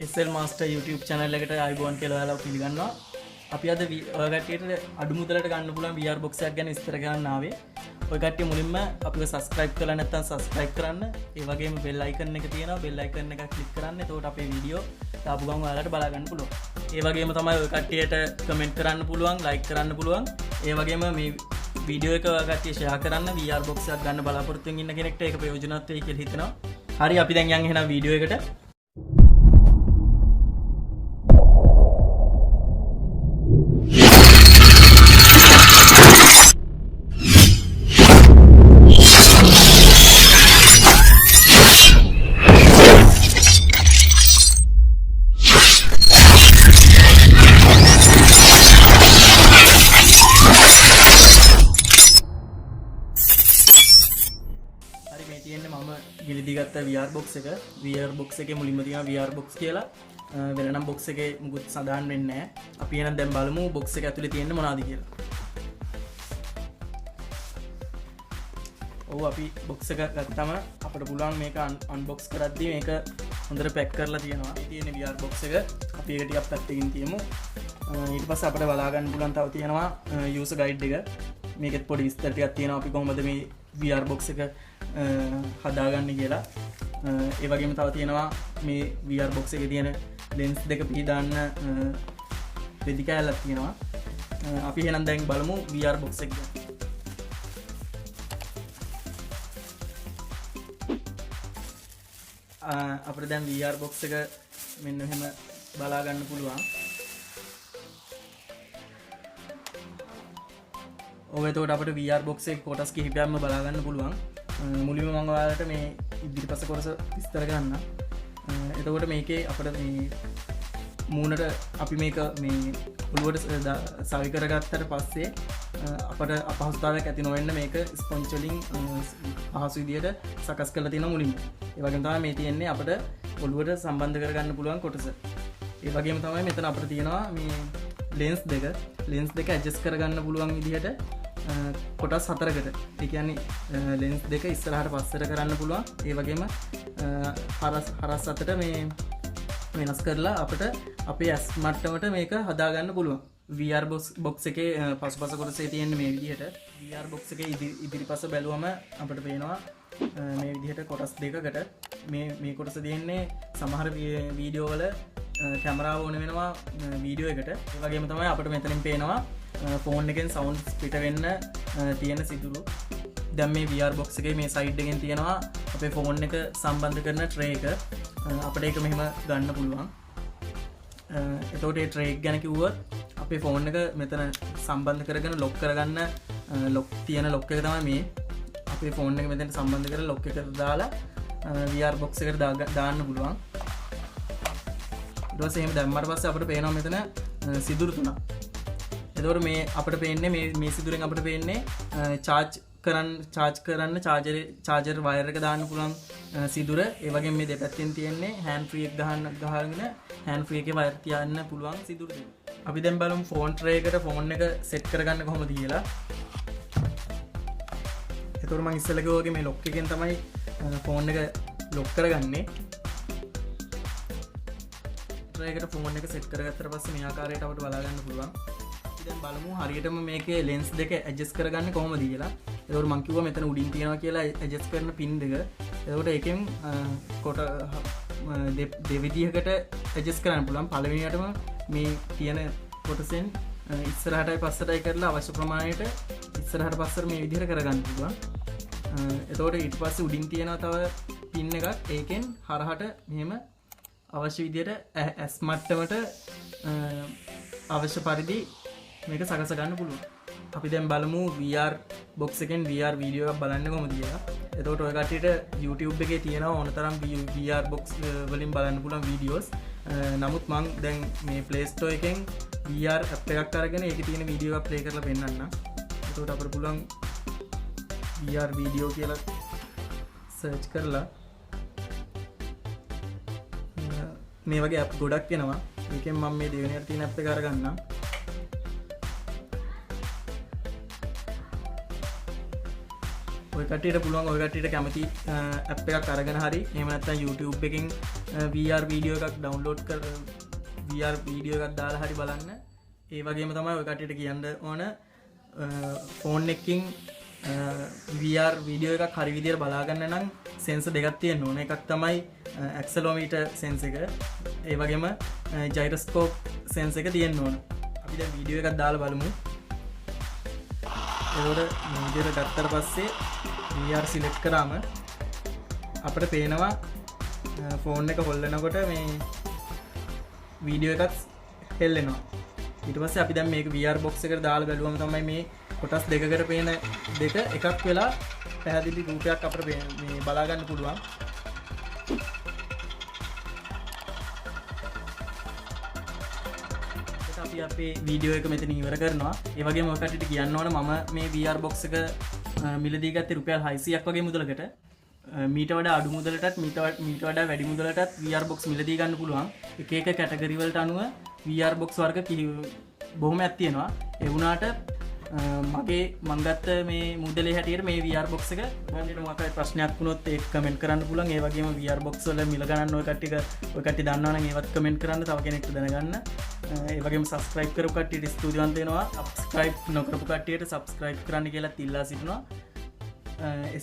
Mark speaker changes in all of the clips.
Speaker 1: SL Master YouTube channel එකට ආයිබෝන් කියලා ඔයාලා පිළිගන්නවා. අපි අද ඔය කට්ටියට අඩු මුදලට ගන්න පුළුවන් vrbox එකක් ගැන විස්තර කරන්න ආවේ. ඔය කට්ටිය මුලින්ම අපිව subscribe කරලා නැත්නම් subscribe කරන්න. ඒ වගේම bell icon එක තියෙනවා. bell icon එක click කරන්න. එතකොට අපේ වීඩියෝ දාපු ගමන් ඔයාලට බලා ගන්න පුළුවන්. ඒ වගේම තමයි ඔය කට්ටියට comment කරන්න පුළුවන්, like කරන්න පුළුවන්. ඒ වගේම මේ වීඩියෝ එක ඔය කට්ටිය share කරන්න vrbox එකක් ගන්න බලාපොරොත්තු වෙන ඉන්න කෙනෙක්ට ඒක ප්‍රයෝජනවත් වෙයි කියලා හිතනවා. හරි අපි දැන් යන් එහෙනම් වීඩියෝ එකට. ගිලිදිගත්ත vrbox එක vrbox එකේ මුලින්ම තියෙනවා vrbox කියලා වෙන නම් box එකේ මුකුත් සඳහන් වෙන්නේ නැහැ. අපි එහෙනම් දැන් බලමු box එක ඇතුලේ තියෙන්නේ මොනවද කියලා. ඔව් අපි box එක ගත්තම අපිට පුළුවන් මේක unbox කරද්දී මේක හොඳට pack කරලා තියෙනවා. මේ තියෙන vrbox එක අපි ඒක ටිකක් පැත්තකින් තියමු. ඊට පස්සේ අපිට බලා ගන්න පුළුවන් තව තියෙනවා user guide එක. මේකෙත් පොඩි විස්තර ටිකක් තියෙනවා අපි කොහොමද මේ vrbox එක හදාගන්න කියලා. ඒ වගේම තව තියෙනවා මේ vrbox එකේ තියෙන lens දෙක පිහදාන්න රෙදි කෑල්ලක් තියෙනවා. අපි එහෙනම් දැන් බලමු vrbox එක ගැන. අපිට දැන් vrbox එක මෙන්න මෙහෙම බලා ගන්න පුළුවන්. ඔය එතකොට අපිට vrbox එකේ කොටස් කිහිපයක්ම බලා ගන්න පුළුවන්. මුලින්ම මම ඔයාලට මේ ඉදිරිපස කොටස විස්තර කරන්න. එතකොට මේකේ අපිට මේ මූණට අපි මේක මේ ඔළුවට සවි කරගත්තට පස්සේ අපිට අපහසුතාවයක් ඇති නොවෙන්න මේක ස්පොන්ජ් වලින් පහසු විදියට සකස් කරලා තියෙනවා මුලින්ම. ඒ වගේම තමයි මේ තියෙන්නේ අපිට ඔළුවට සම්බන්ධ කරගන්න පුළුවන් කොටස. ඒ වගේම තමයි මෙතන අපිට තියෙනවා මේ lens දෙක adjust කරගන්න පුළුවන් විදිහට කොටස් 4කට. ඒ කියන්නේ lens දෙක ඉස්සරහට පස්සට කරන්න පුළුවන්. ඒ වගේම හරස් අතට මේ වෙනස් කරලා අපිට අපේ ඇස් මට්ටමට මේක හදා ගන්න පුළුවන්. vrbox එකේ පසුපස කොටසේ තියෙන මේ විදිහට vrbox එකේ ඉදිරිපස බැලුවම අපිට පේනවා මේ විදිහට කොටස් දෙකකට මේ කොටස තියෙන්නේ සමහර වීඩියෝ වල කැමරාව ඕන වෙනවා වීඩියෝ එකට. ඒ වගේම තමයි අපිට මෙතනින් පේනවා ෆෝන් එකෙන් සවුන්ඩ්ස් පිට වෙන්න තියෙන සිදුරු. දැන් මේ vrbox එකේ මේ සයිඩ් එකෙන් තියෙනවා අපේ ෆෝන් එක සම්බන්ධ කරන ට්‍රේ එක. අපිට ඒක මෙහෙම ගන්න පුළුවන්. එතකොට මේ ට්‍රේ එක ගැන කිව්වොත් අපේ ෆෝන් එක මෙතන සම්බන්ධ කරගෙන ලොක් කරගන්න ලොක් තියෙන ලොක් එක තමයි මේ. අපේ ෆෝන් එක මෙතන සම්බන්ධ කරලා ලොක් එකට දාලා vrbox එකට දාන්න පුළුවන්. ඊට පස්සේ එහෙම දැම්මට පස්සේ අපිට පේනවා මෙතන සිදුරු තුනක්. එතකොට මේ අපිට පේන්නේ මේ සිදුරෙන් අපිට පේන්නේ charge කරන්න charger wire එක දාන්න පුළුවන් සිදුර. ඒ වගේම මේ දෙපැත්තෙන් තියෙන්නේ hand free එක ගහගෙන hand free එකේ wire තියන්න පුළුවන් සිදුර දෙක. අපි දැන් බලමු phone tray එකට phone එක set කරගන්න කොහොමද කියලා. එතකොට මම ඉස්සෙල්ලා කිව්වා වගේ මේ lock එකෙන් තමයි phone එක lock කරගන්නේ. tray එකට phone එක set කරගත්තට පස්සේ මේ ආකාරයට අපිට බලා ගන්න පුළුවන්. දැන් බලමු හරියටම මේකේ lens දෙක adjust කරගන්නේ කොහොමද කියලා. එතකොට මම කිව්වා මෙතන උඩින් තියෙනවා කියලා adjust කරන pin දෙක. එතකොට ඒකෙන් කොට දෙවිදිහකට adjust කරන්න පුළුවන්. පළවෙනියටම මේ තියෙන කොටසෙන් ඉස්සරහටයි පස්සටයි කරලා අවශ්‍ය ප්‍රමාණයට ඉස්සරහට පස්සට මේ විදිහට කරගන්න පුළුවන්. එතකොට ඊට පස්සේ උඩින් තියෙනවා තව pin එකක්. ඒකෙන් හරහට මෙහෙම අවශ්‍ය විදිහට ඇස් මට්ටමට අවශ්‍ය පරිදි මේක සකස ගන්න පුළුවන්. අපි දැන් බලමු vrbox එකෙන් VR වීඩියෝ එකක් බලන්න කොහොමද කියලා. එතකොට ඔය කට්ටියට YouTube එකේ තියෙනවා ඕනතරම් vrbox වලින් බලන්න පුළුවන් වීඩියෝස්. නමුත් මම දැන් මේ Play Store එකෙන් VR app එකක් අරගෙන ඒකේ තියෙන වීඩියෝ එකක් play කරලා පෙන්නන්නම්. එතකොට අපිට පුළුවන් VR වීඩියෝ කියලා search කරලා මේ වගේ app ගොඩක් එනවා. ඒකෙන් මම මේ දෙවෙනියට තියෙන app එක අරගන්නම්. ඔය කට්ටියට පුළුවන් ඔය කට්ටියට කැමති ඇප් එකක් අරගෙන හරි එහෙම නැත්නම් YouTube එකකින් VR වීඩියෝ එකක් ඩවුන්ලෝඩ් කර VR වීඩියෝ එකක් දාලා හරි බලන්න. ඒ වගේම තමයි ඔය කට්ටියට කියන්න ඕන ෆෝන් එකකින් VR වීඩියෝ එකක් හරි විදියට බලා ගන්න නම් සෙන්සර් දෙකක් තියෙන්න ඕන. එකක් තමයි ඇක්සලෝමීටර් සෙන්ස් එක. ඒ වගේම ජයිරොස්කෝප් සෙන්ස් එක තියෙන්න ඕන. අපි දැන් වීඩියෝ එකක් දාලා බලමු. ඒකට මේ විදියට ගත්තට පස්සේ VR සිලෙක්ට් කරාම අපිට පේනවා ෆෝන් එක හොල්ලනකොට මේ වීඩියෝ එකක් හෙල්ලෙනවා. ඊට පස්සේ අපි දැන් මේක VR box එකට දාලා බැලුවම තමයි මේ කොටස් දෙකකට පේන දෙක එකක් වෙලා පැහැදිලි රූපයක් අපිට මේ බලා ගන්න පුළුවන්. අපි අපේ වීඩියෝ එක මෙතන ඉවර කරනවා. ඒ වගේම ඔය කට්ටියට කියන්න ඕන මම මේ VR box එක මිලදී ගත්තේ රුපියල් 600ක් වගේ මුදලකට. මීට වඩා අඩු මුදලටත් මීට වඩා වැඩි මුදලටත් VR box මිලදී ගන්න පුළුවන්. එක එක කැටගරි වලට අනුව VR box වර්ග බොහොමයක් තියෙනවා. ඒ වුණාට මගේ මං ගත්ත මේ මුදලේ හැටියට මේ VR box එක ඔයාලට මොකක් හරි ප්‍රශ්නයක් වුණොත් ඒක කමෙන්ට් කරන්න පුළුවන්. ඒ වගේම VR box වල මිල ගණන් ඔය කට්ටිය දන්නවා නම් ඒවත් කමෙන්ට් කරන්න තව කෙනෙක්ට දැනගන්න. ඒ වගේම subscribe කරපු කට්ටියට ස්තුතිවන්ත වෙනවා. subscribe නොකරපු කට්ටියට subscribe කරන්න කියලා ඉල්ලා සිටිනවා.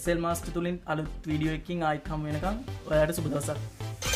Speaker 1: SL Master තුලින් අලුත් වීඩියෝ එකකින් ආයිත් හමු වෙනකම් ඔයාලට සුබ දවසක්.